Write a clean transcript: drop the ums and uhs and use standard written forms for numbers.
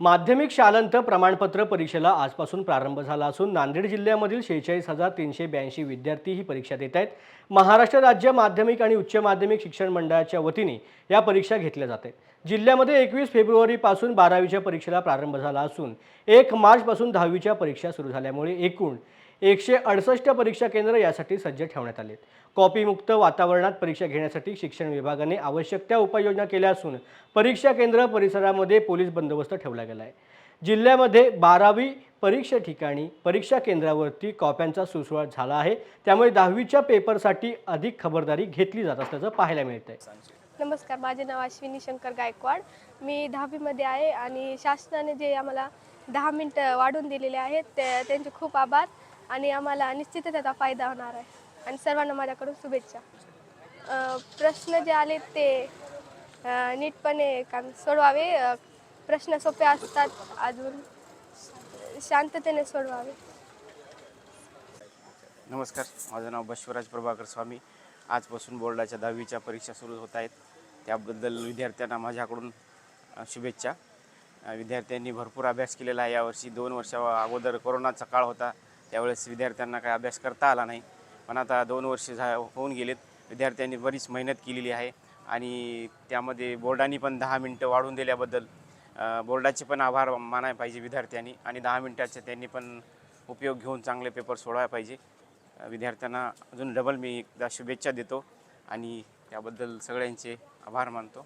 माध्यमिक शालांत प्रमाणपत्र परीक्षेला आजपासून प्रारंभ झाला असून नांदेड जिल्ह्यामधील 46,382 विद्यार्थी ही परीक्षा देत आहेत। महाराष्ट्र राज्य माध्यमिक आणि उच्च माध्यमिक शिक्षण मंडळाच्या वतीने या परीक्षा घेतल्या जात आहेत। जिल्ह्यामध्ये 21 फेब्रुवारीपासून 12वीच्या परीक्षेला प्रारंभ झाला असून 1 मार्चपासून 10वीच्या परीक्षा सुरू झाल्यामुळे एकूण 168 परीक्षा केंद्र यासाठी सज्ज ठेवण्यात आले आहेत। कॉपीमुक्त वातावरणात परीक्षा घेण्यासाठी शिक्षण विभागाने आवश्यक त्या उपाययोजना केल्या असून परीक्षा केंद्र परिसरामध्ये पोलीस बंदोबस्त ठेवला गेला आहे। जिल्ह्यामध्ये 12वी परीक्षा ठिकाणी परीक्षा केंद्रावरती कॉप्यांचा सुळसुळाट झाला आहे, त्यामुळे 10वीच्या पेपरसाठी अधिक खबरदारी घेतली जात असल्याचं पाहायला मिळतंय। नमस्कार, माझे नाव अश्विनी शंकर गायकवाड। मी 10वीमध्ये आहे आणि शासनाने जे आम्हाला 10 मिनिटं वाढवून दिलेले आहेत त्यांचे खूप आभार आणि आम्हाला निश्चितच त्याचा फायदा होणार आहे आणि सर्वांना माझ्याकडून शुभेच्छा। प्रश्न जे आले ते नीटपणे सोडवावे। प्रश्न सोपे असतात, अजून शांततेने सोडवावे। नमस्कार, माझं नाव बश्वराज प्रभाकर स्वामी। आजपासून बोर्डाच्या 10वीच्या परीक्षा सुरू होत आहेत, त्याबद्दल विद्यार्थ्यांना माझ्याकडून शुभेच्छा। विद्यार्थ्यांनी भरपूर अभ्यास केलेला आहे यावर्षी। 2 वर्षा अगोदर कोरोनाचा काळ होता, त्यावेळेस विद्यार्थ्यांना काही अभ्यास करता आला नाही, पण आता 2 वर्ष होऊन गेलेत। विद्यार्थ्यांनी बरीच मेहनत केलेली आहे आणि त्यामध्ये बोर्डाने पण 10 मिनिटं वाढवून दिल्याबद्दल बोर्डाचे पण आभार मानायला पाहिजे विद्यार्थ्यांनी आणि 10 मिनिटाचे त्यांनी पण उपयोग घेऊन चांगले पेपर सोडवायला पाहिजे। विद्यार्थ्यांना अजून डबल मी एकदा शुभेच्छा देतो आणि त्याबद्दल सगळ्यांचे आभार मानतो।